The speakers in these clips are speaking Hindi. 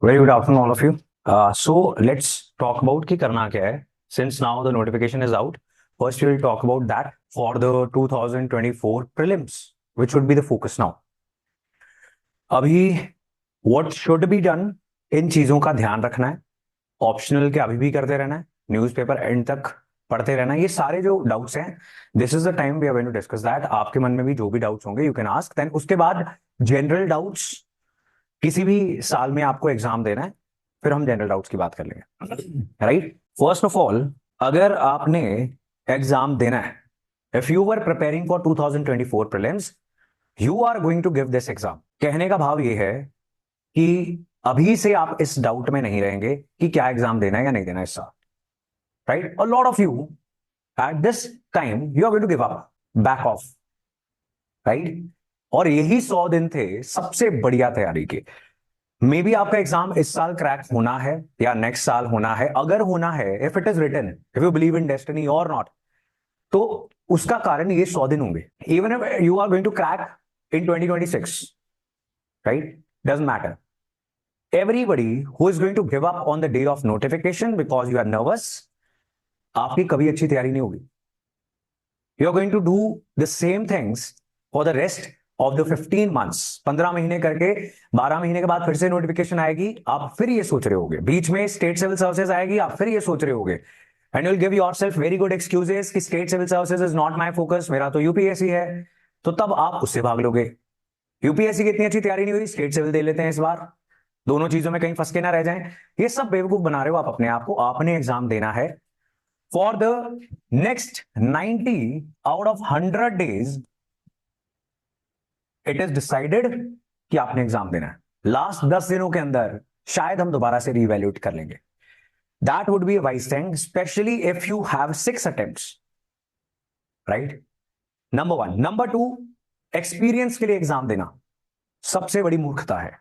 Very good afternoon, all of you. So let's talk about कि करना क्या है. Since now the notification is out, first we will talk about that for the 2024 prelims, which would be the focus now. अभी what should be done, इन चीजों का ध्यान रखना है. ऑप्शनल के अभी भी करते रहना है. न्यूज़पेपर एंड तक पढ़ते रहना है. ये सारे जो डाउट्स हैं, this is the time we are going to discuss that. आपके मन में भी जो भी डाउट्स होंगे यू कैन आस्क. देन उसके बाद जनरल डाउट्स, किसी भी साल में आपको एग्जाम देना है, फिर हम जनरल डाउट्स की बात कर लेंगे. राइट. फर्स्ट ऑफ ऑल, अगर आपने एग्जाम देना है, if you were preparing for 2024 prelims, you are going to give this exam. कहने का भाव ये है कि अभी से आप इस डाउट में नहीं रहेंगे कि क्या एग्जाम देना है या नहीं देना है इस साल. Right. A lot of you at this time you are going to give up, back off. Right. और यही 100 दिन थे सबसे बढ़िया तैयारी के. मे बी आपका एग्जाम इस साल क्रैक होना है या नेक्स्ट साल होना है. अगर होना है, if it is written, if you believe in destiny और नॉट, तो उसका कारण ये 100 दिन होंगे. Even if you are going to crack in 2026, right, doesn't matter. Everybody who is going to give up on the day of notification because you are nervous, आपकी कभी अच्छी तैयारी नहीं होगी. You are going to do the same things for the rest of the 15 months. 15 महीने करके 12 महीने के बाद फिर से नोटिफिकेशन आएगी, आप फिर ये सोच रहे होगे. बीच में स्टेट सिविल सर्विसेज आएगी, आप फिर ये सोच रहे होगे. And you will give yourself very good excuses कि state civil services is not my focus, मेरा तो यूपीएससी है. तो तब आप उससे भाग लोगे. यूपीएससी की इतनी अच्छी तैयारी नहीं हुई, स्टेट सिविल दे लेते हैं इस बार, दोनों चीजों में कहीं फंस के ना रह जाएं. ये सब बेवकूफ बना रहे हो आप अपने आप को. आपने एग्जाम देना है for the next 90 out of 100 days. It is decided कि आपने एग्जाम देना है. लास्ट 10 दिनों के अंदर शायद हम दोबारा से रीवैल्यूएट कर लेंगे. That would be a wise thing, specially if you have 6 attempts. Right. Number 1. Number 2, experience के लिए एग्जाम देना सबसे बड़ी मूर्खता है.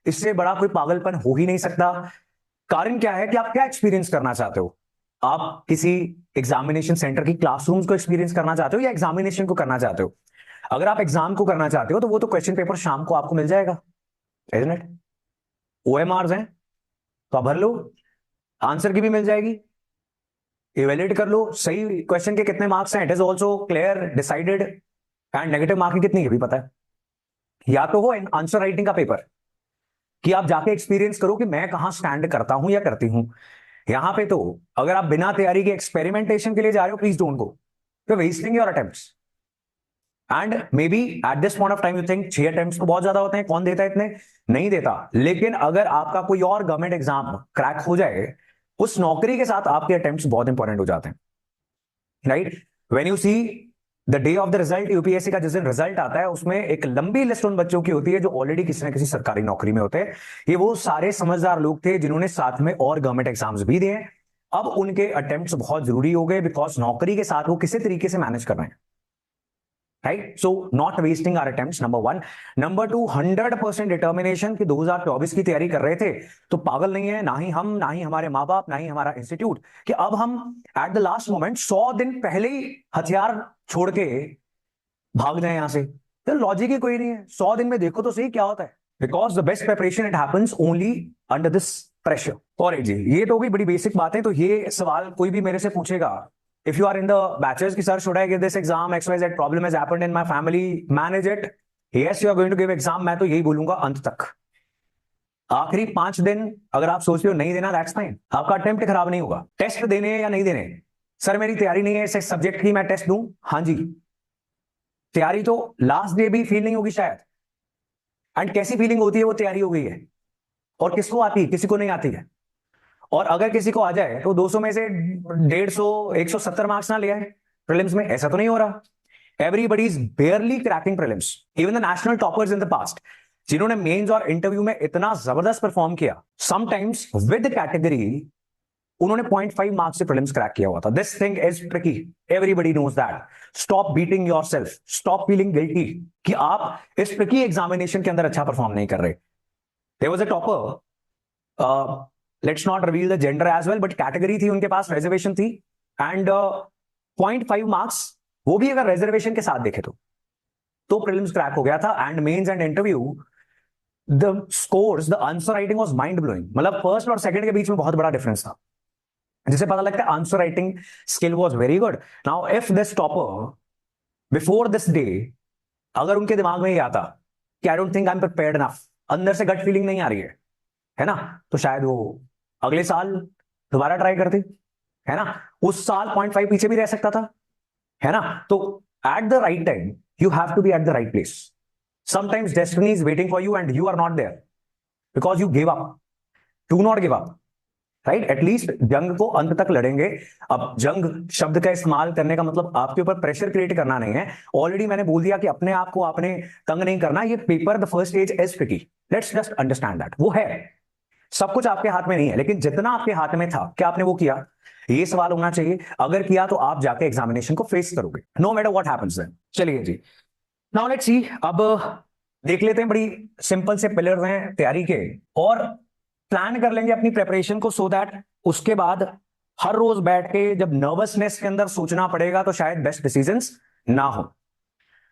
इससे बड़ा कोई पागलपन हो ही नहीं सकता. कारण क्या है कि आप क्या एक्सपीरियंस करना चाहते हो. आप किसी एग्जामिनेशन सेंटर की क्लासरूम्स को एक्सपीरियंस करना चाहते हो या एग्जामिनेशन को करना चाहते हो. अगर आप एग्जाम को करना चाहते हो तो वो तो क्वेश्चन पेपर शाम को आपको मिल जाएगा, इजंट इट. ओएमआरस हैं तो आप भर लो, आंसर की भी मिल जाएगी. इवेल्युएट कर लो सही क्वेश्चन के कितने मार्क्स हैं, it is also clear decided. And negative marking कितनी है भी पता है. या तो हो आंसर राइटिंग का पेपर कि आप जाके एक्सपीरियंस करो कि मैं कहां स्टैंड करता हूं या करती हूं. यहां पे तो अगर आप बिना तैयारी के एक्सपेरिमेंटेशन के लिए जा रहे हो, please don't go. You wasting your attempts. And may be at this point of time you think 6 attempts तो बहुत ज्यादा होते हैं, कौन देता है इतने. नहीं देता. लेकिन अगर आपका कोई और गवर्नमेंट एग्जाम क्रैक हो जाए, उस नौकरी के साथ आपके अटेम्प्ट्स बहुत इंपॉर्टेंट हो जाते हैं. Right. When you see the day of the result, UPSC का जिस दिन रिजल्ट आता है, उसमें एक लंबी लिस्ट उन बच्चों की होती है जो ऑलरेडी किसी ना किसी सरकारी नौकरी में होते हैं. ये वो सारे समझदार लोग थे जिन्होंने साथ में और गवर्नमेंट एग्जाम्स भी दिए. अब उनके अटेम्प्ट्स बहुत जरूरी हो गए बिकॉज नौकरी के साथ वो किसी तरीके से मैनेज कर रहे हैं. Right. So not wasting our attempts, number 1. Number 2, 100% determination की 2024 की तैयारी कर रहे थे तो पागल नहीं है, ना ही हम, ना ही हमारे माँ बाप, ना ही हमारा इंस्टीट्यूट, कि अब हम एट द लास्ट मोमेंट 100 दिन पहले ही हथियार छोड़ के भाग जाए यहां से. तो लॉजिक ही कोई नहीं है. 100 दिन में देखो तो सही क्या होता है. Because the best preparation it happens only under this pressure. और जी, ये तो भी बड़ी बेसिक बात है. तो ये सवाल कोई भी मेरे से पूछेगा, if you are in the batches ki sir should I give this exam, xyz problem has happened in my family, manage it. Yes, you are going to give exam. मैं तो यही बोलूंगा अंत तक. आखिरी 5 दिन अगर आप सोच रहे हो नहीं देना, दैट्स फाइन. आपका अटेम्प्ट खराब नहीं होगा. टेस्ट देने या नहीं देने, सर मेरी तैयारी नहीं है इस सब्जेक्ट की, मैं टेस्ट दूं. हाँ जी, तैयारी तो लास्ट डे भी फील नहीं होगी शायद. एंड कैसी फीलिंग होती है, वो तैयारी हो गई है. और किसको आती है, किसी को नहीं आती है. और अगर किसी को आ जाए तो 200 में से 150 170 मार्क्स ना ले आए प्रीलिम्स में. ऐसा तो नहीं हो रहा. Everybody is बेयरली cracking prelims. Even the national toppers in the past, जिन्होंने मेंस और इंटरव्यू में इतना जबरदस्त परफॉर्म किया, समटाइम्स विद कैटेगरी, उन्होंने 0.5 मार्क्स से प्रीलिम्स क्रैक किया हुआ था. This thing is tricky. Everybody knows that. Stop beating yourself. Stop feeling guilty कि आप इस ट्रिकी एग्जामिनेशन के अंदर अच्छा परफॉर्म नहीं कर रहे. There was a topper, let's not reveal the gender as well, but category थी उनके पास, रिजर्वेशन थी. एंड 0.5 मार्क्स, वो भी अगर रिजर्वेशन के साथ देखे तो प्रीलिम्स क्रैक हो गया था. And mains and interview the scores, the answer writing was mind blowing. मतलब फर्स्ट और सेकंड के बीच में बहुत बड़ा डिफरेंस था, जिससे पता लगता है answer writing skill was very good. Now if this topper before this day, अगर उनके दिमाग में ये आता कि I don't think I am prepared enough, अंदर से गट फीलिंग नहीं आ रही है ना, तो शायद वो अगले साल दोबारा ट्राई करते, है ना, उस साल 0.5 पीछे भी रह सकता था, है ना। तो at the right time you have to be at the right place. Sometimes destiny is waiting for you and you are not there because you give up. Do not give up, right. At least जंग को अंत तक लड़ेंगे। अब जंग शब्द का इस्तेमाल करने का मतलब आपके ऊपर प्रेशर क्रिएट करना नहीं है। ऑलरेडी मैंने बोल दिया कि अपने आप को आपने तंग नहीं करना। ये paper the first stage is tricky, let's just understand that. वो है, सब कुछ आपके हाथ में नहीं है, लेकिन जितना आपके हाथ में था क्या आपने वो किया, ये सवाल होना चाहिए। अगर किया तो आप जाके एग्जामिनेशन को फेस करोगे, no matter what happens then. चलिए जी, नाउ लेट्स सी। अब देख लेते हैं, बड़ी सिंपल से पिलर्स हैं तैयारी के, और प्लान कर लेंगे अपनी प्रिपरेशन को, सो दैट उसके बाद हर रोज बैठ के जब नर्वसनेस के अंदर सोचना पड़ेगा तो शायद बेस्ट डिसीजंस ना हो।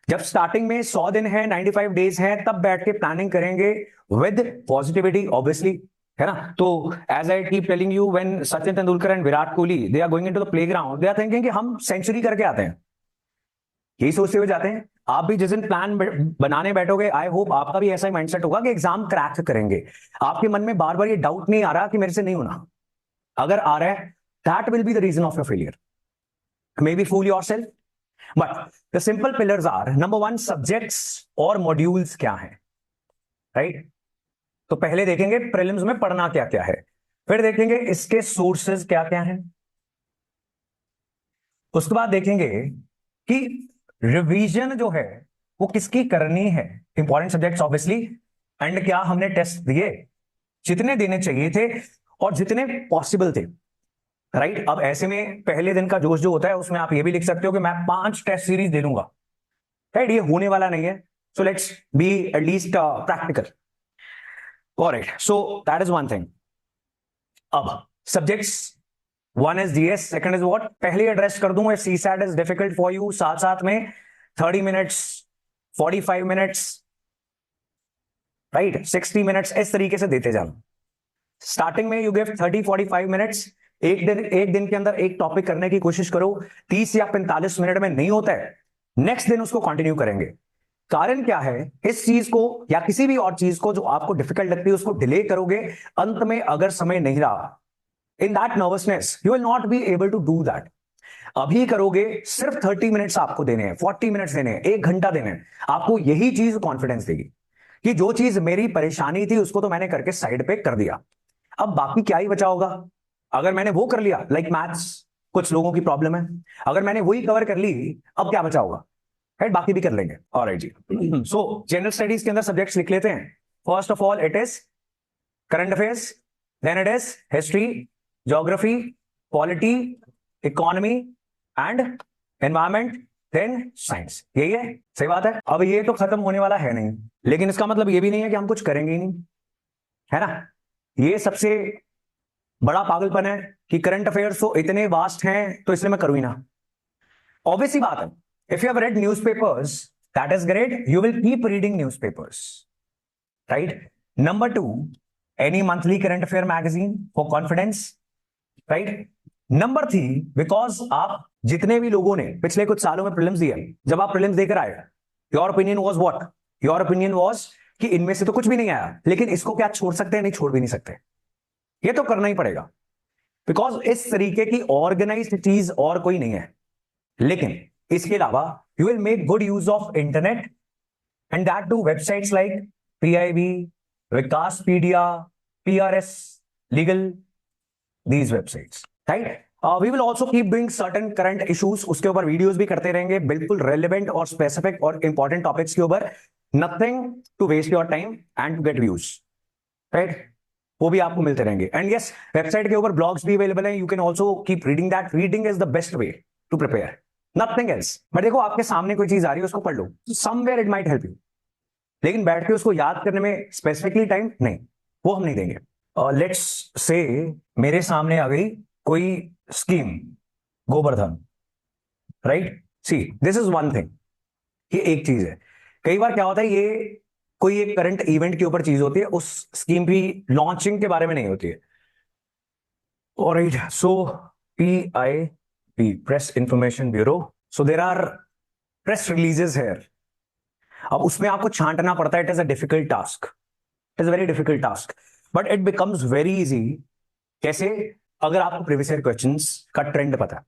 जब स्टार्टिंग में 100 दिन है, 95 डेज है, तब बैठ के प्लानिंग करेंगे विद पॉजिटिविटी ऑब्वियसली, है ना। तो as I keep telling you, when Sachin Tendulkar and Virat Kohli they are going into the playground, they are thinking कि हम सेंचुरी करके आते हैं, यही सोचते हुए जाते हैं। आप भी जिस दिन प्लान बनाने बैठोगे, आई होप आपका भी ऐसा ही माइंडसेट होगा कि एग्जाम क्रैक करेंगे। आपके मन में बार बार ये डाउट नहीं आ रहा कि मेरे से नहीं होना। अगर आ रहा है, that will be the reason of your failure. Maybe fool yourself, but the simple pillars are, number one, subjects और मॉड्यूल्स क्या है, राइट। तो पहले देखेंगे प्रीलिम्स में पढ़ना क्या क्या है, फिर देखेंगे इसके सोर्सेज क्या क्या हैं, उसके बाद देखेंगे कि रिवीजन जो है वो किसकी करनी है, इंपॉर्टेंट सब्जेक्ट्स ऑब्वियसली, एंड क्या हमने टेस्ट दिए, जितने देने चाहिए थे और जितने पॉसिबल थे, राइट। अब ऐसे में पहले दिन का जोश जो होता है उसमें आप ये भी लिख सकते हो कि मैं 5 टेस्ट सीरीज दे दूंगा, राइट। ये होने वाला नहीं है, so let's be at least practical. Alright, so that is one thing. अब subjects, one is DS, second is what, पहले एड्रेस कर दूं, CSAT is difficult for you, साथ साथ में 30 मिनट्स, 45 मिनट्स, राइट, 60 मिनट्स, इस तरीके से देते जाना। स्टार्टिंग में यू गिव 30-45 मिनट्स, एक दिन के अंदर एक टॉपिक करने की कोशिश करो। 30 या 45 मिनट में नहीं होता है, नेक्स्ट दिन उसको कंटिन्यू करेंगे। कारण क्या है, इस चीज को या किसी भी और चीज को जो आपको डिफिकल्ट लगती है उसको डिले करोगे, अंत में अगर समय नहीं रहा, in that nervousness you will not be able to do that. अभी करोगे, सिर्फ 30 मिनट्स आपको देने हैं, 40 मिनट्स देने हैं, 1 घंटा देने हैं, आपको यही चीज कॉन्फिडेंस देगी कि जो चीज मेरी परेशानी थी उसको तो मैंने करके साइड पे कर दिया, अब बाकी क्या ही बचा होगा। अगर मैंने वो कर लिया, लाइक मैथ्स, कुछ लोगों की प्रॉब्लम है, अगर मैंने वही कवर कर ली, अब क्या बचा होगा, राइट, बाकी भी कर लेंगे। ऑलराइट जी, सो जनरल स्टडीज के अंदर सब्जेक्ट्स लिख लेते हैं। First of all it is current affairs, then it is history, geography, polity, economy and environment, then science. यही है, सही बात है। अब ये तो खत्म होने वाला है नहीं, लेकिन इसका मतलब ये भी नहीं है कि हम कुछ करेंगे ही नहीं, है ना। ये सबसे बड़ा पागलपन है कि करंट अफेयर्स तो इतने वास्ट हैं तो इसलिए मैं करूँ ही ना। ऑब्वियसली बात है, if you have read newspapers, that is great, you will keep reading newspapers, right. Number two, any monthly current affair magazine for confidence, right. Number three, because आप जितने भी लोगों ने पिछले कुछ सालों में प्रीलिम्स दिए, जब आप प्रीलिम्स देकर आए, your opinion was what, your opinion was कि इनमें से तो कुछ भी नहीं आया, लेकिन इसको क्या छोड़ सकते हैं, नहीं छोड़ भी नहीं सकते, ये तो करना ही पड़ेगा, बिकॉज इस तरीके की ऑर्गेनाइज्ड चीज और कोई नहीं है। लेकिन इसके अलावा you will make good use of internet, and that too websites like PIB, Vikaspedia, PRS legal, these websites, right? We will also keep doing certain current issues, उसके ऊपर वीडियोस भी करते रहेंगे, बिल्कुल रेलेवेंट और स्पेसिफिक और इंपॉर्टेंट टॉपिक्स के ऊपर, nothing to waste your time and to get views, right. वो भी आपको मिलते रहेंगे। एंड यस, वेबसाइट के ऊपर ब्लॉग्स भी अवेलेबल हैं, you can also keep reading that, reading is the best way to prepare, nothing else. But देखो, आपके सामने कोई चीज आ रही है, उसको पढ़ लो, somewhere it might help you, लेकिन बैठ के उसको याद करने में स्पेसिफिकली टाइम नहीं, वो हम नहीं देंगे। लेट्स से मेरे सामने आ गई कोई scheme, Govardhan, right. See, this is one thing, ये एक चीज है। कई बार क्या होता है, ये कोई एक करंट इवेंट के ऊपर चीज होती है, उस स्कीम की लॉन्चिंग के बारे में नहीं होती है। Alright, so PIB, press information bureau, so there are press releases here. अब उसमें आपको छांटना पड़ता है, it is a difficult task, it is very difficult task, but it becomes very easy. कैसे? अगर आपको प्रीवियस ईयर क्वेश्चंस का ट्रेंड पता है,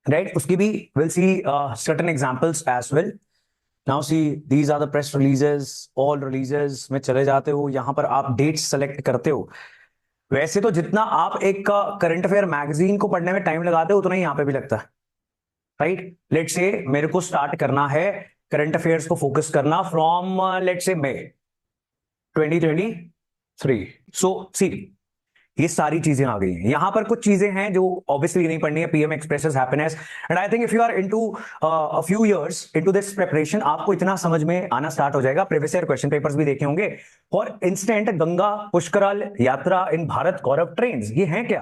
राइट, उसकी भी will see certain examples as well. Now see, these are the press releases, all releases में चले जाते हो, यहां पर आप डेट्स सेलेक्ट करते हो। वैसे तो जितना आप एक करंट अफेयर मैगजीन को पढ़ने में टाइम लगाते हो, उतना ही यहां पे भी लगता है, राइट। लेट्स से मेरे को स्टार्ट करना है करंट अफेयर्स को फोकस करना फ्रॉम लेट्स से मई 2023। सो सी, ये सारी चीजें आ गई हैं। यहां पर कुछ चीजें हैं जो ऑब्वियसली नहीं पढ़नी है। PM expresses happiness, and I think if you are into a few years into this preparation, आपको इतना समझ में आना स्टार्ट हो जाएगा। प्रीवियस ईयर क्वेश्चन पेपर्स भी देखे होंगे। फॉर इंस्टेंट, गंगा पुष्कराल यात्रा इन भारत गौरव ट्रेन्स, ये हैं क्या,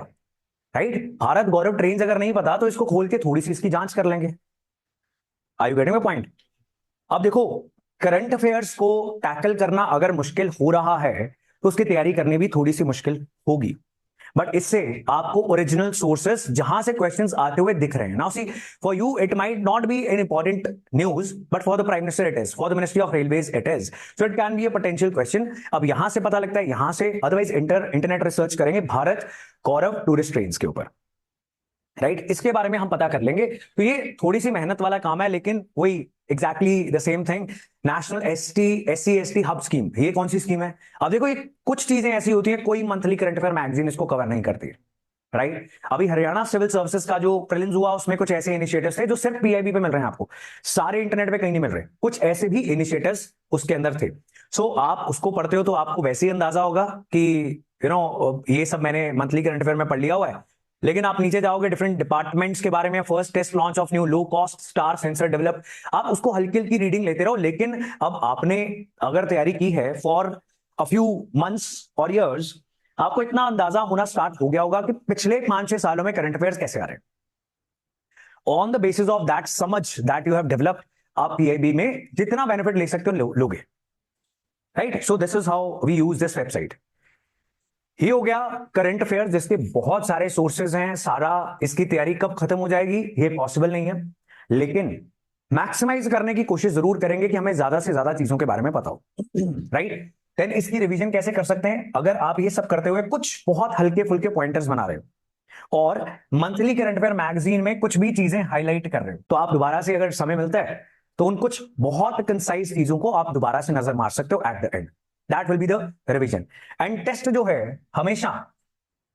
राइट। भारत गौरव ट्रेन्स अगर नहीं पता तो इसको खोल के थोड़ी सी इसकी जांच कर लेंगे। Are you getting my point? अब देखो, करंट अफेयर्स को टैकल करना अगर मुश्किल हो रहा है तो उसकी तैयारी करनी भी थोड़ी सी मुश्किल होगी, बट इससे आपको ओरिजिनल सोर्सेस जहां से क्वेश्चंस आते हुए दिख रहे हैं। Now see, for you it might not be an important news, but for the prime minister it is, for the ministry of railways it is, so it can be a potential question. अब यहां से पता लगता है, यहां से, अदरवाइज इंटरनेट रिसर्च करेंगे भारत गौरव टूरिस्ट ट्रेन के ऊपर, राइट, इसके बारे में हम पता कर लेंगे। तो ये थोड़ी सी मेहनत वाला काम है, लेकिन वही exactly the same thing. National SC/ST hub scheme, ये कौन सी स्कीम है? अब देखो, ये कुछ चीजें ऐसी होती है, कोई मंथली करंट अफेयर मैगजीन इसको कवर नहीं करती, राइट। अभी हरियाणा सिविल सर्विसेज का जो प्रीलिम्स हुआ, उसमें कुछ ऐसे इनिशिएटिव्स थे जो सिर्फ PIB पे मिल रहे हैं आपको, सारे इंटरनेट पे कहीं नहीं मिल रहे। कुछ ऐसे भी इनिशिएटिव्स उसके अंदर थे। सो आप उसको पढ़ते हो तो आपको वैसे ही अंदाजा होगा कि ये सब मैंने मंथली करंट अफेयर में पढ़ लिया हुआ है। लेकिन आप नीचे जाओगे, डिफरेंट डिपार्टमेंट्स के बारे में, first test launch of new low cost star sensor develop, आप उसको हल्की हल्की रीडिंग लेते रहो। लेकिन अब आपने अगर तैयारी की है फॉर अ फ्यू मंथ्स और ईयर्स, आपको इतना अंदाजा होना स्टार्ट हो गया होगा कि पिछले 5-6 सालों में करंट अफेयर्स कैसे आ रहे हैं। On the basis of that समझ दैट यू हैव डेवलप्ड, आप PIB में जितना बेनिफिट ले सकते हो लोगे, right. So this is how we use this website. ये हो गया करंट अफेयर, जिसके बहुत सारे सोर्सेज हैं। सारा इसकी तैयारी कब खत्म हो जाएगी ये पॉसिबल नहीं है, लेकिन मैक्सिमाइज करने की कोशिश जरूर करेंगे कि हमें ज्यादा से ज्यादा चीजों के बारे में पता हो, राइट। देन इसकी रिवीजन कैसे कर सकते हैं? अगर आप ये सब करते हुए कुछ बहुत हल्के फुल्के पॉइंटर्स बना रहे हो और मंथली करंट अफेयर मैगजीन में कुछ भी चीजें हाईलाइट कर रहे हो, तो आप दोबारा से अगर समय मिलता है तो उन कुछ बहुत कंसाइज चीजों को आप दोबारा से नजर मार सकते हो at the end. That will be the revision. And test जो है, हमेशा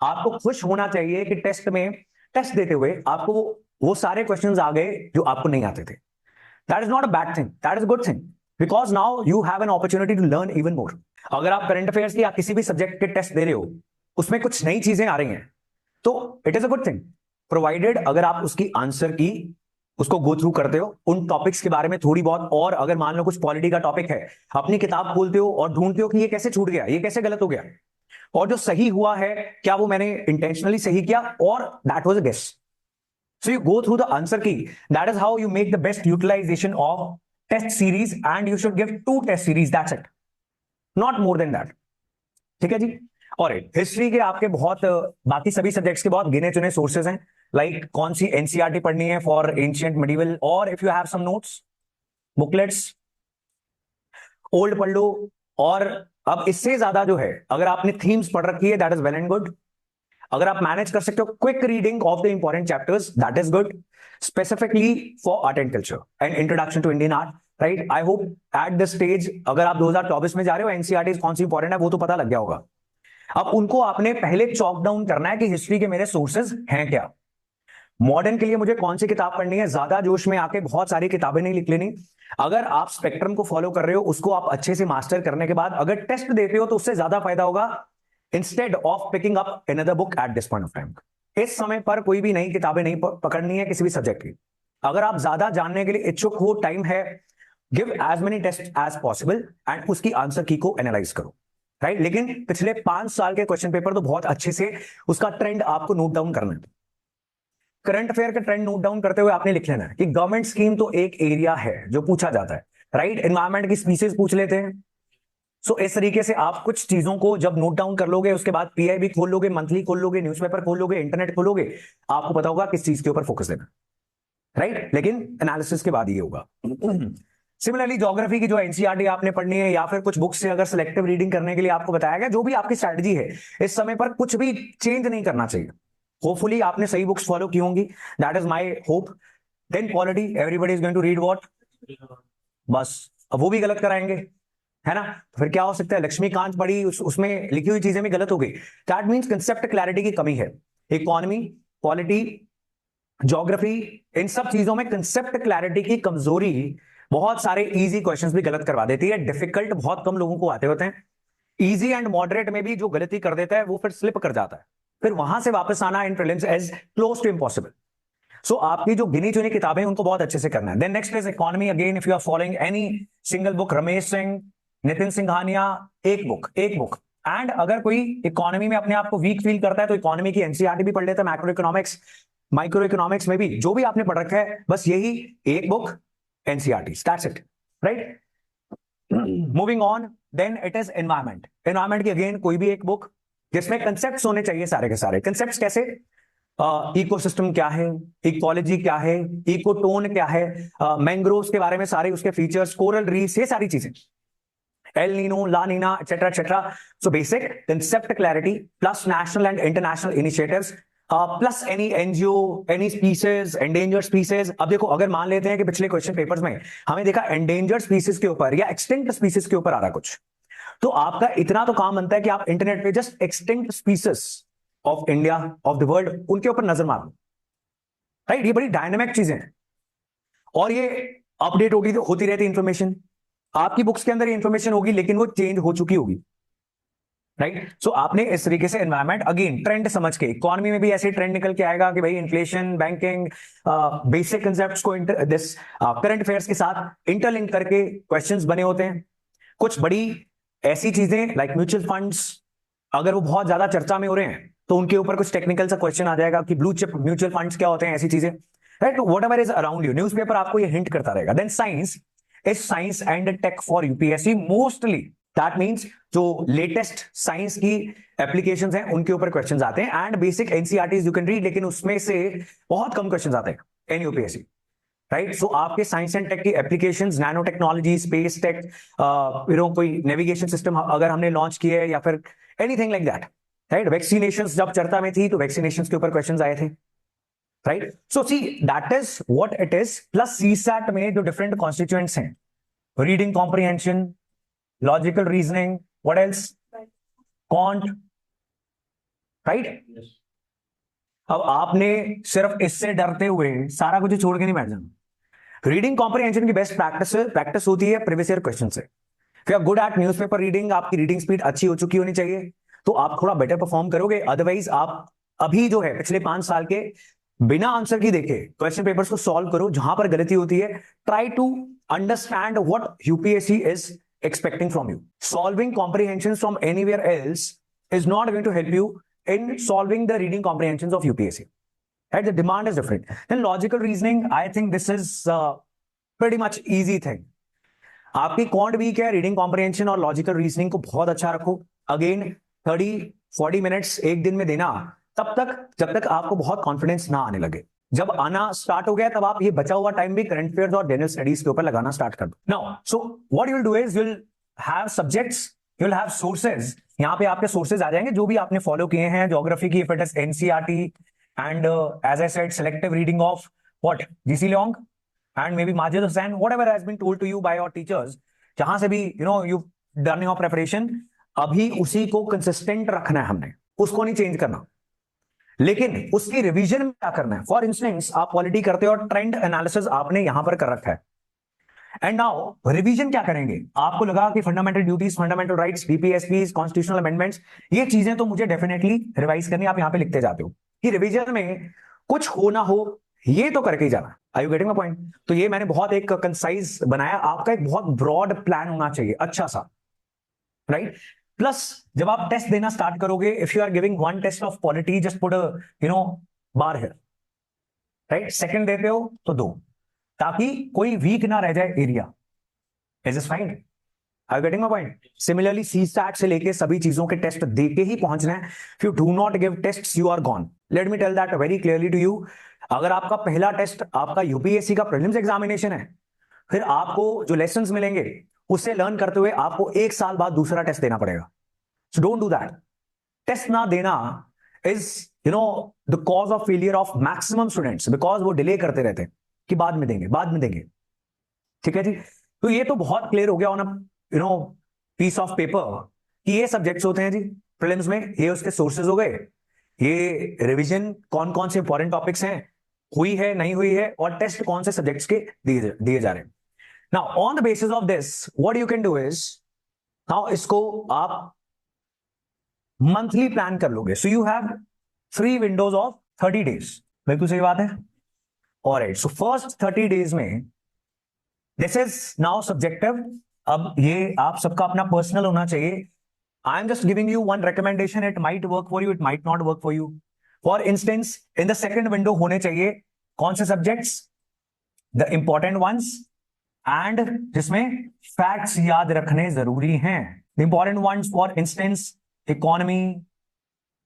आपको खुश होना चाहिए कि टेस्ट देते हुए आपको वो सारे क्वेश्चंस आ गए जो आपको नहीं आते थे। That is not a bad thing, that is good thing, because now you have an opportunity to learn even more. अगर आप करंट अफेयर्स की या किसी भी सब्जेक्ट के टेस्ट दे रहे हो, उसमें कुछ नई चीजें आ रही हैं, तो it is a good thing, provided अगर आप उसकी आंसर की उसको गो थ्रू करते हो, उन टॉपिक्स के बारे में थोड़ी बहुत। और अगर मान लो कुछ पॉलिटी का टॉपिक है, अपनी किताब खोलते हो और ढूंढते हो कि ये कैसे छूट गया, ये कैसे गलत हो गया, और जो सही हुआ है क्या वो मैंने इंटेंशनली सही किया और that was a guess. So you go through the answer key. That is how you make the best utilization of test series, and you should give 2 test series, that's it, not more than that. ठीक है जी। और हिस्ट्री के आपके बहुत बाकी सभी सब्जेक्ट्स के बहुत गिने चुने सोर्सेज हैं, लाइक कौन सी NCERT पढ़नी है फॉर एंशिएंट मिडिवल, और if you have some notes booklets old पढ़ लो। और अब इससे ज्यादा जो है, अगर आपने थीम्स पढ़ रखी है, that is well and good. अगर आप मैनेज कर सकते हो quick reading of the important chapters, that is good, specifically for art and culture and introduction to Indian art, right. I hope at this stage, अगर आप 2024 में जा रहे हो, NCERT कौन सी इंपॉर्टेंट है वो तो पता लग गया होगा। अब उनको आपने पहले चॉक डाउन करना है कि हिस्ट्री के मेरे सोर्सेज हैं क्या, मॉडर्न के लिए मुझे कौन सी किताब पढ़नी है। ज्यादा जोश में आके बहुत सारी किताबें नहीं लिख लेनी। अगर आप स्पेक्ट्रम को फॉलो कर रहे हो, उसको आप अच्छे से मास्टर करने के बाद अगर टेस्ट देते हो तो उससे ज्यादा फायदा होगा, instead of picking up another book at this point of time. इस समय पर कोई भी नई किताबें नहीं पकड़नी है किसी भी सब्जेक्ट की। अगर आप ज्यादा जानने के लिए इच्छुक हो, टाइम है, give as many test as possible and उसकी आंसर की को एनालाइज करो, राइट। लेकिन पिछले 5 साल के क्वेश्चन पेपर तो बहुत अच्छे से उसका ट्रेंड आपको नोट डाउन करना है। करंट अफेयर का ट्रेंड नोट डाउन करते हुए आपने लिख लेना है कि गवर्नमेंट स्कीम तो एक एरिया है जो पूछा जाता है, राइट। एनवायरमेंट की स्पीसीज पूछ लेते हैं, सो इस तरीके से आप कुछ चीजों को जब नोट डाउन कर लोगे, उसके बाद पीआईबी खोल लोगे, मंथली खोल लोगे, न्यूज़पेपर खोल लोगे, इंटरनेट खोलोगे, आपको पता होगा किस चीज के ऊपर फोकस देना, राइट? लेकिन एनालिसिस के बाद ये होगा। सिमिलरली ज्योग्राफी की जो एनसीईआरटी आपने पढ़नी है, या फिर कुछ बुक्स से अगर सिलेक्टिव रीडिंग करने के लिए आपको बताया गया, जो भी आपकी स्ट्रेटजी है इस समय पर कुछ भी चेंज नहीं करना चाहिए। होपफुली आपने सही बुक्स फॉलो की होंगी, that is my hope. Then polity, everybody is going to read what, बस अब वो भी गलत कराएंगे, है ना? तो फिर क्या हो सकता है, लक्ष्मीकांत पढ़ी, उसमें लिखी हुई चीजें भी गलत हो गई। दैट मीन्स कंसेप्ट क्लैरिटी की कमी है। इकोनॉमी, पॉलिटी, ज्योग्राफी, इन सब चीजों में कंसेप्ट क्लैरिटी की कमजोरी बहुत सारे इजी क्वेश्चंस भी गलत करवा देती है। डिफिकल्ट बहुत कम लोगों को आते होते हैं, इजी एंड मॉडरेट में भी जो गलती कर देता है वो फिर स्लिप कर जाता है, फिर वहां से वापस आना in prelims as close to impossible. So आपकी जो गिनी चुनी किताबें उनको बहुत अच्छे से करना है। Then next is economy. Again if you are following any single book, Ramesh Singh, Nitin Singhania, एक बुक। एंड अगर कोई इकोनॉमी में अपने आप को वीक फील करता है तो इकोनॉमी की एनसीईआरटी भी पढ़ लेता है, मैक्रो इकोनॉमिक्स, माइक्रो इकोनॉमिक्स में भी जो भी आपने पढ़ रखा है, बस यही एक book, NCERT, that's it, right? Moving on, then it is environment. Environment की अगेन कोई भी एक बुक जिसमें कंसेप्ट होने चाहिए सारे के सारे। कंसेप्ट कैसे? इकोसिस्टम क्या है, इकोलॉजी क्या है, इकोटोन क्या है, मैंग्रोव्स के बारे में सारे उसके फीचर्स, कोरल रीफ्स, ये सारी चीजें, El Nino, La Nina, etcetera etcetera. So basic concept clarity plus national and international initiatives plus any NGO, any species, endangered species. अब देखो, अगर मान लेते हैं कि पिछले क्वेश्चन पेपर्स में हमें देखा एंडेंजर्ड स्पीसीज के ऊपर या एक्सटिंक्ट स्पीसीज के ऊपर आ रहा कुछ, तो आपका इतना तो काम बनता है कि आप इंटरनेट पे just extinct species of India, of the world, उनके ऊपर नजर मारो, राइट? ये बड़ी डायनेमिक चीजें हैं और ये अपडेट होती रहती इंफॉर्मेशन। आपकी बुक्स के अंदर ये इंफॉर्मेशन होगी लेकिन वो चेंज हो चुकी होगी, राइट? सो आपने इस तरीके से एनवायरमेंट, अगेन ट्रेंड समझ के, इकोनॉमी में भी ऐसे ट्रेंड निकल के आएगा कि भाई इन्फ्लेशन, बैंकिंग, बेसिक कंसेप्ट्स को दिस करंट अफेयर्स के साथ इंटरलिंक करके क्वेश्चंस बने होते हैं। कुछ बड़ी ऐसी चीजें लाइक म्यूचुअल फंड्स, अगर वो बहुत ज्यादा चर्चा में हो रहे हैं तो उनके ऊपर कुछ टेक्निकल सा क्वेश्चन आ जाएगा कि ब्लू चिप म्यूचुअल फंड्स क्या होते हैं, ऐसी चीजें, right? Whatever is around you, newspaper आपको ये हिंट करता रहेगा। Then science is science and tech for UPSC mostly, that means जो लेटेस्ट साइंस की एप्लीकेशंस हैं उनके ऊपर क्वेश्चंस आते हैं, and basic NCERTs you can read, लेकिन उसमें से बहुत कम क्वेश्चंस आते हैं इन यूपीएससी, राइट? सो आपके साइंस एंड टेक की applications, nano technology, space tech, कोई नेविगेशन सिस्टम अगर हमने लॉन्च किया है या फिर anything like that, right? Vaccinations जब चर्चा में थी तो वैक्सीनेशंस के ऊपर क्वेश्चंस आए थे, right? So see that is what it is. Plus CSAT में जो डिफरेंट कॉन्स्टिट्यूएंट्स हैं, reading comprehension, logical reasoning, what else, can't, right? अब आपने सिर्फ इससे डरते हुए सारा कुछ छोड़ के नहीं बैठ जाना। रीडिंग कॉम्प्रिहेंशन की बेस्ट प्रैक्टिस होती है प्रीवियस ईयर क्वेश्चन से। If you are good at newspaper reading, आपकी रीडिंग स्पीड अच्छी हो चुकी होनी चाहिए, तो आप थोड़ा बेटर परफॉर्म करोगे। अदरवाइज आप अभी जो है पिछले 5 साल के बिना आंसर की देखे क्वेश्चन पेपर्स को सॉल्व करो, जहां पर गलती होती है try to understand what UPSC is expecting from you. Solving comprehension from anywhere else is not going to help you in solving the reading comprehensions of UPSC. Right? The demand is different. Then logical reasoning, I think this is pretty much easy thing. आपकी क्वांट वीक है, रीडिंग कॉम्प्रिहेंशन और लॉजिकल रीजनिंग को बहुत अच्छा रखो। अगेन 30-40 मिनट्स एक दिन में देना, तब तक जब तक आपको बहुत कॉन्फिडेंस ना आने लगे। जब आना स्टार्ट हो गया तब आप ये बचा हुआ टाइम भी करंट अफेयर्स और जनरल स्टडीज के ऊपर लगाना स्टार्ट कर दो। Now so what you will do is you will have subjects, you will have sources. यहाँ पे आपके सोर्सेज आ जाएंगे जो भी आपने फॉलो किए हैं। ज्योग्राफी की if it is NCERT and as I said selective reading of what, GC Leong and maybe Majid Hussain, whatever has been told to you by your teachers, जहां से भी you've done your preparation, अभी उसी को कंसिस्टेंट रखना है हमने, उसको नहीं चेंज करना। लेकिन उसकी रिवीजन में क्या करना है? फॉर इंस्टेंस आप पॉलिटी करते हो और ट्रेंड एनालिसिस आपने यहां पर कर रखा है, एंड नाउ रिवीजन क्या करेंगे? आपको लगा कि fundamental duties, fundamental rights, DPSP, constitutional amendments, ये चीजें तो मुझे डेफिनेटली रिवाइज करनी, आप यहां पे लिखते जाते हो कि रिवीजन में कुछ हो ना हो ये तो करके ही जाना। Are you getting my point? तो ये मैंने बहुत एक कंसाइज बनाया, आपका एक बहुत ब्रॉड प्लान होना चाहिए अच्छा सा, राइट? प्लस जब आप टेस्ट देना स्टार्ट करोगे, if you are giving one test of polity, just put bar here, right? Second देते हो तो 2, ताकि कोई वीक ना रह जाए area. Is this fine? Are you getting my point? Similarly, CSAT से लेके सभी चीजों के टेस्ट दे के ही पहुंचना है. If you do not give tests, you are gone. Let me tell that very clearly to you. अगर आपका पहला टेस्ट आपका यूपीएससी का प्रीलिम्स एग्जामिनेशन है, फिर आपको जो लेसन्स मिलेंगे उससे लर्न करते हुए आपको 1 साल बाद दूसरा टेस्ट देना पड़ेगा. So don't do that. Test ना देना is the cause of failure of maximum students, because वो डिले करते रहते हैं कि बाद में देंगे, बाद में देंगे. ठीक है जी. तो ये तो बहुत क्लियर हो गया on a piece of paper कि ये सब्जेक्ट्स होते हैं जी प्रीलिम्स में, ये उसके सोर्सेज हो गए, ये रिवीजन कौन कौन से इंपॉर्टेंट टॉपिक्स हैं, हुई है नहीं हुई है, और टेस्ट कौन से सब्जेक्ट्स के दिए जा रहे हैं. Now on the basis of this what you can do is, now इसको आप मंथली प्लान कर लोगे. So you have 3 Windows of 30 days. बिल्कुल सही बात है. ऑलराइट, सो फर्स्ट 30 डेज में दिस इज नाउ सब्जेक्टिव. अब ये आप सबका अपना पर्सनल होना चाहिए. I am just giving you one recommendation. It might work for you, it might not work for you. For instance in the second window होने चाहिए कौन से subjects, the important ones, and जिसमें फैक्ट्स याद रखने जरूरी हैं. The important ones for instance economy,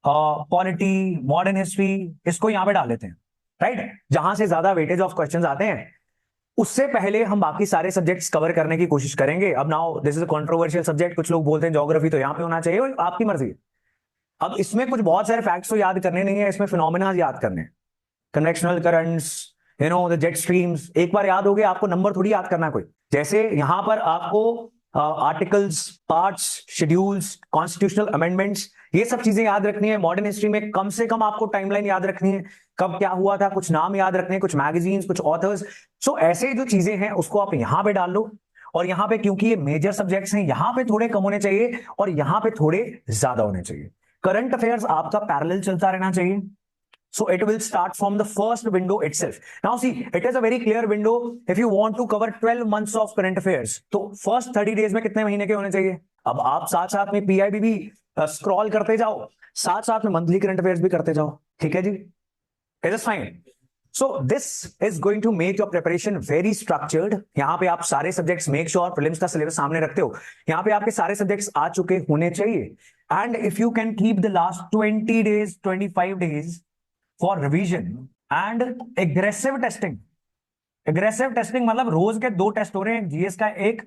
polity, modern history, इसको यहां पे डाल देते हैं. राइट, जहां से ज्यादा वेटेज ऑफ क्वेश्चंस आते हैं. उससे पहले हम बाकी सारे सब्जेक्ट्स कवर करने की कोशिश करेंगे. अब now this is a controversial subject. कुछ लोग बोलते हैं ज्योग्राफी तो यहां पे होना चाहिए, आपकी मर्जी. अब इसमें कुछ बहुत सारे फैक्ट्स तो याद करने नहीं है, इसमें फिनोमेना याद करने. Convectional currents, the jet streams, एक बार याद हो गया, आपको नंबर थोड़ी याद करना कोई. जैसे यहां पर आपको articles, parts, schedules, constitutional amendments, ये सब चीजें याद रखनी है. मॉडर्न हिस्ट्री में कम से कम आपको टाइमलाइन याद रखनी है, कब क्या हुआ था, कुछ नाम याद रखने, कुछ मैगजीन्स, कुछ ऑथर्स. सो ऐसे जो चीजें हैं उसको आप यहां पे डाल लो. और यहां पे क्योंकि ये मेजर सब्जेक्ट्स हैं, यहां पे थोड़े कम होने चाहिए और यहां पे थोड़े ज्यादा होने चाहिए. करंट अफेयर्स आपका पैरेलल चलता रहना चाहिए. So it will start from the first window itself. Now see, it is a very clear window. If you want to cover 12 months of current affairs, तो first 30 days में कितने महीने के होने चाहिए? अब आप साथ साथ में PIB भी स्क्रॉल करते जाओ, साथ साथ में मंथली करंट अफेयर्स भी करते जाओ. ठीक है जी, it is fine. So this is going to make your preparation very structured. यहाँ पे आप सारे सब्जेक्ट्स मेक श्योर प्रीलिम्स का सिलेबस सामने रखते हो. यहाँ पे आपके सारे सब्जेक्ट्स आ चुके होने चाहिए. And if you can keep the last 20 days, 25 days for revision and aggressive testing. Aggressive testing मतलब रोज के 2 टेस्ट हो रहे हैं, जीएस का एक,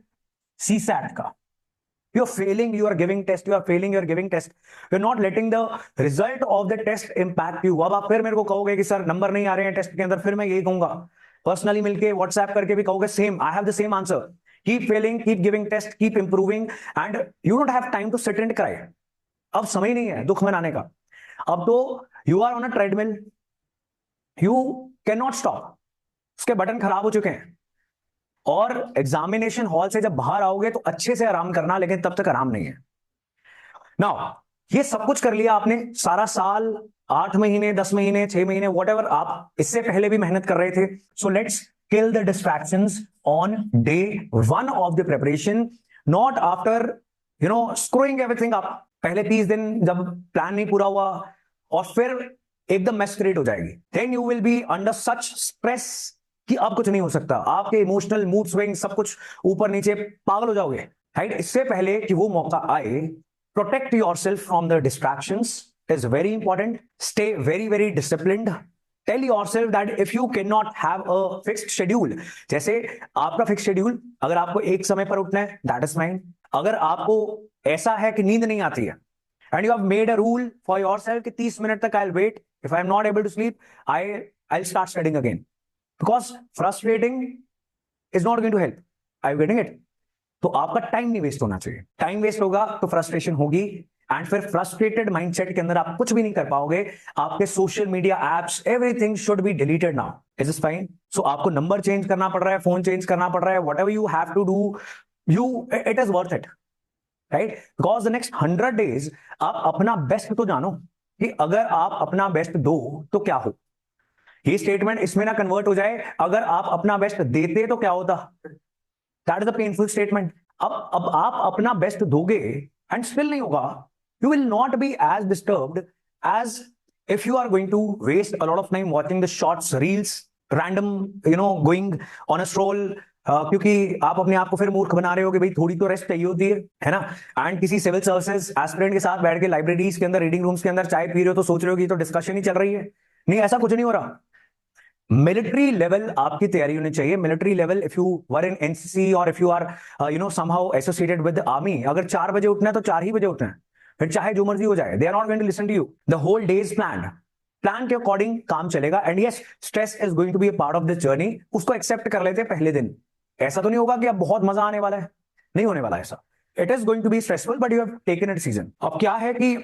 सीसैट का. You are failing, you are giving test, you are failing, you are giving test. You are not letting the result of the test impact you. अब आप फिर मेरे को कहोगे कि सर नंबर नहीं आ रहे हैं टेस्ट के अंदर, फिर मैं यही कहूंगा, पर्सनली मिलके व्हाट्सएप करके भी कहोगे same. I have the same answer. Keep failing, keep giving test, keep improving, and you don't have time to sit and cry. अब समय नहीं है दुख मनाने का. अब तो you are on a treadmill, you can not stop. उसके बटन खराब हो चुके हैं. और एग्जामिनेशन हॉल से जब बाहर आओगे तो अच्छे से आराम करना, लेकिन तब तक आराम नहीं है. नाउ ये सब कुछ कर लिया आपने, सारा साल, 8 महीने, 10 महीने, 6 महीने, व्हाटएवर, आप इससे पहले भी मेहनत कर रहे थे. So let's kill the distractions on day 1 of the preparation, not after screwing everything up. पहले 30 दिन जब प्लान नहीं पूरा हुआ और फिर एकदम मैस क्रिएट हो जाएगी, then you will be under such stress कि अब कुछ नहीं हो सकता. आपके इमोशनल मूड स्विंग सब कुछ ऊपर नीचे, पागल हो जाओगे. राइट, इससे पहले कि वो मौका आए, protect yourself from the distractions is very important. Stay very very disciplined. Tell yourself that if you can not have a fixed schedule, जैसे आपका फिक्स शेड्यूल, अगर आपको एक समय पर उठना है दैट इज फाइन. अगर आपको ऐसा है कि नींद नहीं आती है and you have made a rule for yourself कि 30 मिनट तक I'll wait, if I'm not able to sleep I'll start studying again, because frustrating is not going to help. Are you getting it? तो आपका टाइम नहीं वेस्ट होना चाहिए. टाइम वेस्ट होगा तो फ्रस्ट्रेशन होगी, एंड फिर फ्रस्ट्रेटेड माइंडसेट के अंदर आप कुछ भी नहीं कर पाओगे. आपके social media apps, everything should be deleted now. Is this fine? So आपको नंबर चेंज करना पड़ रहा है, फोन चेंज करना पड़ रहा है, whatever you have to do, it is worth it. Right, because the next 100 days आप अपना बेस्ट तो जानो कि अगर आप अपना बेस्ट दो तो क्या हो. ये स्टेटमेंट इसमें ना कन्वर्ट हो जाए, अगर आप अपना बेस्ट देते तो क्या होता. That is a painful statement. अब आप अपना बेस्ट दोगे एंड स्टिल नहीं होगा, you will not be as disturbed as if you are going to waste a lot of time watching the shorts, reels, random, going on a stroll, क्योंकि आप अपने आप को फिर मूर्ख बना रहे हो कि भाई थोड़ी तो रेस्ट चाहिए होती है ना। एंड किसी सिविल सर्विसेज एस्पिरेंट के साथ बैठ के लाइब्रेरीज के अंदर, रीडिंग रूम्स के अंदर चाय पी रहे हो तो सोच रहे हो कि तो डिस्कशन ही चल रही है। नहीं, ऐसा कुछ नहीं हो रहा। मिलिट्री लेवल आपकी तैयारी होनी चाहिए। Military level, if you were in NCC और if you are somehow associated with army, अगर 4 बजे उठना है तो 4 ही बजे उठना है, फिर चाहे जो मर्जी हो जाए। They are not going to listen to you. The whole day is planned. Plan के अकॉर्डिंग काम चलेगा। And yes, stress is going to be a part of this journey. उसको एक्सेप्ट कर लेते हैं पहले दिन। ऐसा तो नहीं होगा कि अब बहुत मजा आने वाला है, नहीं होने वाला ऐसा। It is going to be stressful but you have taken a decision. अब क्या है कि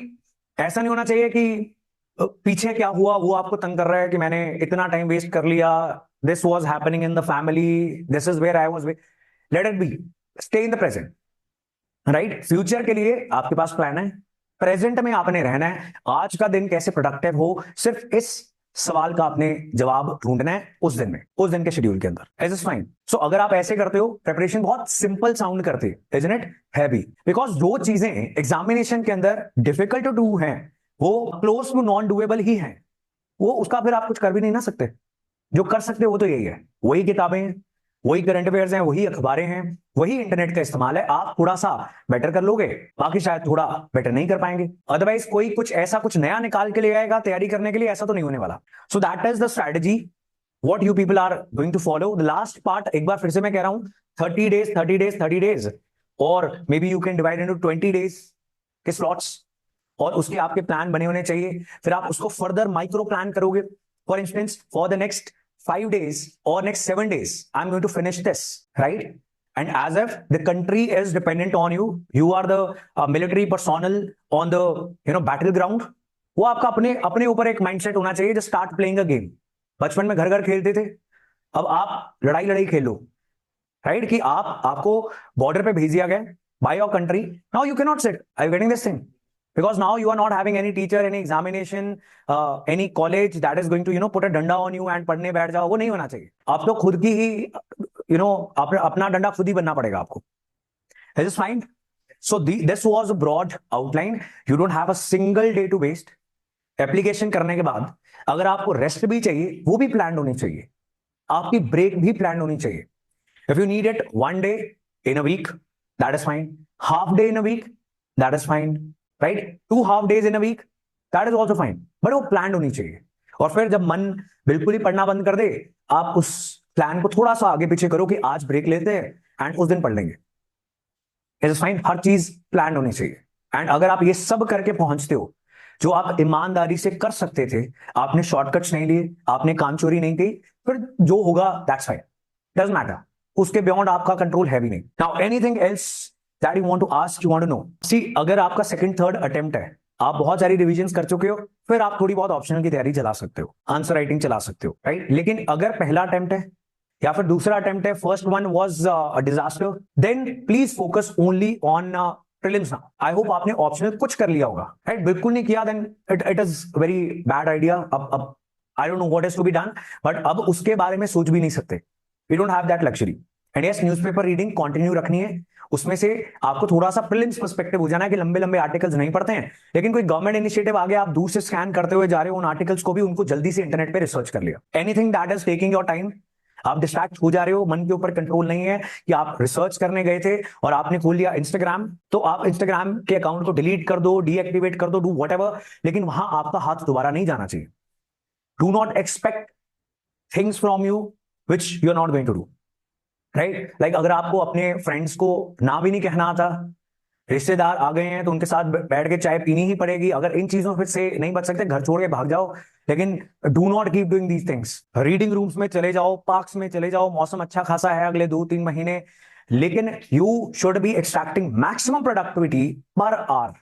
ऐसा नहीं होना चाहिए कि पीछे क्या हुआ वो आपको तंग कर रहा है कि मैंने इतना टाइम वेस्ट कर लिया, this was happening in the family, this is where I was. Let it be, stay in the present. Right, future के लिए आपके पास प्लान है, प्रेजेंट में आपने रहना है। आज का दिन कैसे प्रोडक्टिव हो, सिर्फ इस सवाल का आपने जवाब ढूंढना है उस दिन में, उस दिन के शेड्यूल के अंदर। Is it fine? सो अगर आप ऐसे करते हो, प्रिपरेशन बहुत सिंपल साउंड करती है, इजंट इट? है भी, बिकॉज जो चीजें एग्जामिनेशन के अंदर डिफिकल्ट टू डू है वो क्लोज टू नॉन डूएबल ही है। वो उसका फिर आप कुछ कर भी नहीं ना सकते। जो कर सकते हो वो तो यही है, वही किताबें हैं, वही करंट अफेयर्स हैं, वही अखबारें हैं, वही इंटरनेट का इस्तेमाल है। आप थोड़ा सा बेटर कर लोगे, बाकी शायद थोड़ा बेटर नहीं कर पाएंगे। अदरवाइज कोई कुछ ऐसा कुछ नया निकाल के ले आएगा तैयारी करने के लिए, ऐसा तो नहीं होने वाला। So that is the strategy what you people are going to follow. The last part एक बार फिर से मैं कह रहा हूं, 30 days 30 days 30 days, और may be you can divide into 20 days के स्लॉट्स, और उसके आपके प्लान बने होने चाहिए। फिर आप उसको फर्दर माइक्रो प्लान करोगे। For instance, for the next 5 days or next 7 days, I'm going to finish this, right? And as if the country is dependent on you, you are the military personnel on the battleground. वो आपका अपने अपने ऊपर एक माइंडसेट होना चाहिए, just start playing a game. बचपन में घर घर खेलते थे, अब आप लड़ाई लड़ाई खेलो, राइट? कि आपको बॉर्डर पे भेज दिया गया by your country. Now you can not sit, I you getting this thing? Because now you are not having any teacher, any examination, any college that is going to put a डंडा on you and पढ़ने बैठ जाओ। वो नहीं होना चाहिए। आप तो खुद की ही अपना डंडा खुद ही बनना पड़ेगा आपको। Is this fine? So this was a broad outline. You don't have a single day to waste. Application करने के बाद अगर आपको रेस्ट भी चाहिए वो भी प्लान होनी चाहिए, आपकी ब्रेक भी प्लान होनी चाहिए। If you need it 1 day in a week, that is fine. Half day in a week, that is fine. Right? 2 half days in a week, that is also fine. But वो प्लान होनी चाहिए। और फिर जब मन बिल्कुल ही पढ़ना बंद कर दे, आप उस प्लान को थोड़ा सा आगे पीछे करो कि आज ब्रेक लेते हैं एंड उस दिन पढ़ लेंगे। इज फाइन, हर चीज प्लान होनी चाहिए। एंड अगर आप ये सब करके पहुंचते हो जो आप ईमानदारी से कर सकते थे, आपने शॉर्टकट्स नहीं लिए, आपने कामचोरी नहीं की, फिर जो होगा दैट्स फाइन, डजंट मैटर। उसके बियॉन्ड आपका कंट्रोल है भी नहीं। Now anything else that you want to ask, you want to know? See, अगर आपका सेकंड थर्ड अटेम्प्ट है, आप बहुत सारी रिविजन्स कर चुके हो, फिर आप थोड़ी बहुत ऑप्शनल की तैयारी चला सकते हो, आंसर राइटिंग चला सकते हो, राइट? लेकिन अगर पहला अटेम्प्ट है या फिर दूसरा अटेम्प्ट है, first one was a disaster, then please focus only on prelims now. I hope आपने ऑप्शनल कुछ कर लिया होगा, राइट? बिल्कुल नहीं किया, then it is very bad idea. अब I don't know what is to be done, but अब उसके बारे में सोच भी नहीं सकते। We don't have that luxury. And yes, newspaper reading continue रखनी है। उसमें से आपको थोड़ा सा प्रीलिम्स पर्सपेक्टिव हो जाना है कि लंबे लंबे आर्टिकल्स नहीं पढ़ते हैं, लेकिन कोई गवर्नमेंट इनिशिएटिव आ गया, आप दूर से स्कैन करते हुए जा रहे हो उन आर्टिकल्स को भी, उनको जल्दी से इंटरनेट पे रिसर्च कर लिया। Anything that is taking your time, आप डिस्ट्रैक्ट हो जा रहे हो, मन के ऊपर कंट्रोल नहीं है कि आप रिसर्च करने गए थे और आपने खोल लिया इंस्टाग्राम, तो आप इंस्टाग्राम के अकाउंट को डिलीट कर दो, डीएक्टिवेट कर दो, डू व्हाटएवर, लेकिन वहां आपका हाथ दोबारा नहीं जाना चाहिए। Do not expect things from you which you are not going to do, right? Like अगर आपको अपने फ्रेंड्स को ना भी नहीं कहना आता, रिश्तेदार आ गए हैं तो उनके साथ बैठ के चाय पीनी ही पड़ेगी, अगर इन चीजों से नहीं बच सकते, घर छोड़ के भाग जाओ। लेकिन do not keep doing these things. Reading rooms में चले जाओ, पार्क्स में चले जाओ, मौसम अच्छा खासा है अगले 2-3 महीने, लेकिन you should be extracting maximum productivity per hour,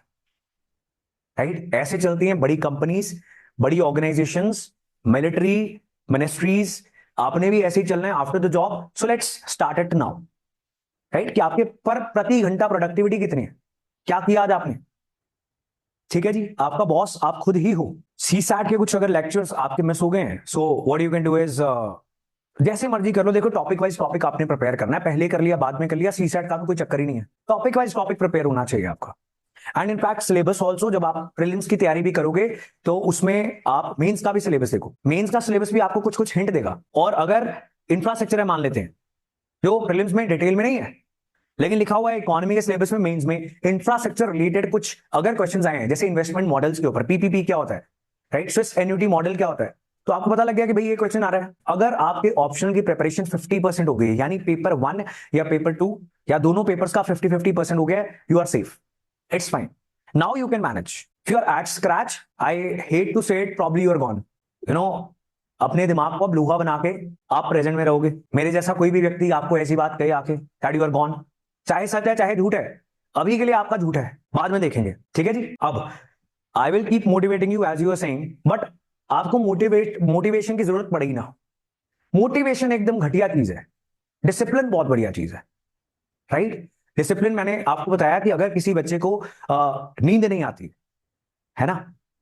right? ऐसे चलती हैं बड़ी कंपनीज, बड़ी ऑर्गेनाइजेशंस, मिलिट्री, मिनिस्ट्रीज। आपने भी ऐसे ही चलना है after the job. So let's start it now, right? कि आपके पर प्रति घंटा प्रोडक्टिविटी कितनी है, क्या किया आज आपने? ठीक है जी, आपका बॉस आप खुद ही हो। सीसैट के कुछ अगर लेक्चर्स आपके मिस हो गए हैं, so what you can do is जैसे मर्जी कर लो। देखो, टॉपिक वाइज टॉपिक आपने प्रिपेयर करना है, पहले कर लिया बाद में कर लिया, सीसैट का तो कोई चक्कर ही नहीं है। टॉपिक वाइज टॉपिक प्रिपेयर होना चाहिए आपका। एंड इनफैक्ट सिलेबस ऑल्सो, जब आप प्रीलिम्स की तैयारी भी करोगे तो उसमें आप मेंस का भी सिलेबस देखो। मेंस का सिलेबस भी आपको कुछ कुछ हिंट देगा। और अगर इंफ्रास्ट्रक्चर है मान लेते हैं, जो प्रीलिम्स में डिटेल में नहीं है, लेकिन लिखा हुआ है इकोनॉमी के सिलेबस में, मेंस में इंफ्रास्ट्रक्चर रिलेटेड कुछ अगर क्वेश्चंस आए हैं, जैसे इन्वेस्टमेंट मॉडल्स के ऊपर, पीपीपी क्या होता है, राइट, स्विस एन्युटी मॉडल क्या होता है, तो आपको पता लग गया कि भाई ये क्वेश्चन आ रहा है। अगर आपके ऑप्शनल की प्रिपरेशन 50% हो गई, यानी पेपर 1 या पेपर 2 या दोनों पेपर्स का 50-50% हो गया, you are safe, it's fine, now you can manage. If you are at scratch, I hate to say it, probably you are gone, you know, अपने दिमाग को अब लोहा बना के आप प्रेजेंट में रहोगे। मेरे जैसा कोई भी व्यक्ति आपको ऐसी बात कहे आके दैट यू आर गॉन, चाहे सच है चाहे झूठ है, अभी के लिए आपका झूठ है, बाद में देखेंगे, ठीक है जी। अब I will keep motivating you as you are saying, but आपको मोटिवेशन की जरूरत पड़ेगी ना। मोटिवेशन एकदम घटिया चीज है, डिसिप्लिन बहुत बढ़िया चीज है, राइट। डिसिप्लिन मैंने आपको बताया कि अगर किसी बच्चे को नींद नहीं आती है ना,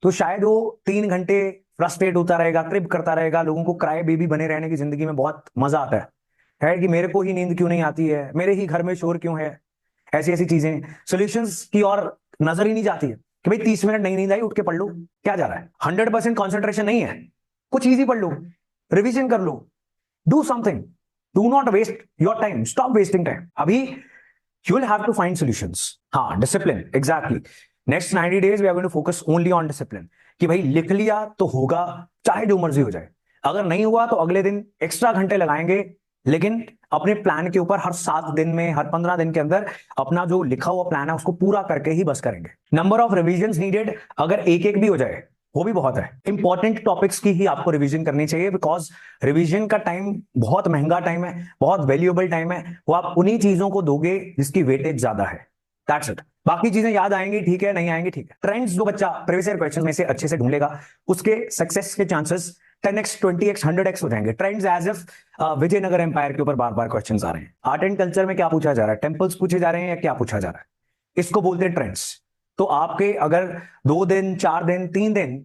तो शायद वो 3 घंटे फ्रस्ट्रेट होता रहेगा, क्रिप करता रहेगा, लोगों को क्राई बेबी बने रहने की जिंदगी में बहुत मजा आता है कि मेरे को ही नींद क्यों नहीं आती है, मेरे ही घर में शोर क्यों है, ऐसी ऐसी चीजें, सॉल्यूशंस की और नजर ही नहीं जाती है कि भाई 30 मिनट नहीं नींद आई, उठ के पढ़ लो, क्या जा रहा है, 100% कॉन्सेंट्रेशन नहीं है, कुछ इजी पढ़ लो, रिविजन कर लो, do something, do not waste your time, stop wasting time. अभी you will have to find solutions. हाँ, discipline, exactly, next 90 days we are going to focus only on discipline, कि भाई लिख लिया तो होगा, चाहे जो मर्जी हो जाए, अगर नहीं हुआ तो अगले दिन एक्स्ट्रा घंटे लगाएंगे, लेकिन अपने प्लान के ऊपर हर 7 दिन में, हर 15 दिन के अंदर अपना जो लिखा हुआ प्लान है उसको पूरा करके ही बस करेंगे। नंबर ऑफ रिविजन नीडेड, अगर एक एक भी हो जाए वो भी बहुत है। इंपॉर्टेंट टॉपिक्स की ही आपको रिवीजन करनी चाहिए, बिकॉज रिवीजन का टाइम बहुत महंगा टाइम है, बहुत वैल्यूएबल टाइम है, वो आप उन्हीं चीजों को दोगे जिसकी वेटेज ज्यादा है, दैट्स इट। बाकी चीजें याद आएंगी ठीक है, नहीं आएंगी ठीक है। ट्रेंड्स जो बच्चा प्रीवियस ईयर क्वेश्चन में से अच्छे से ढूंढेगा, उसके सक्सेस के चांसेस 10x 20x 100x हो जाएंगे। Trends as if Vijayanagar empire के ऊपर बार बार क्वेश्चन आ रहे हैं, आर्ट एंड कल्चर में क्या पूछा जा रहा है, टेम्पल्स पूछे जा रहे हैं या क्या पूछा जा रहा है, इसको बोलते हैं ट्रेंड्स। तो आपके अगर 2 दिन 4 दिन 3 दिन,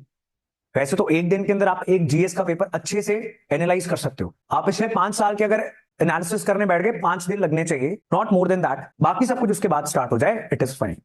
वैसे तो एक दिन के अंदर आप एक जीएस का पेपर अच्छे से एनालाइज कर सकते हो। आप पिछले 5 साल के अगर एनालिसिस करने बैठ गए, 5 दिन लगने चाहिए, नॉट मोर देन दैट, बाकी सब कुछ उसके बाद स्टार्ट हो जाए, इट इज फाइन।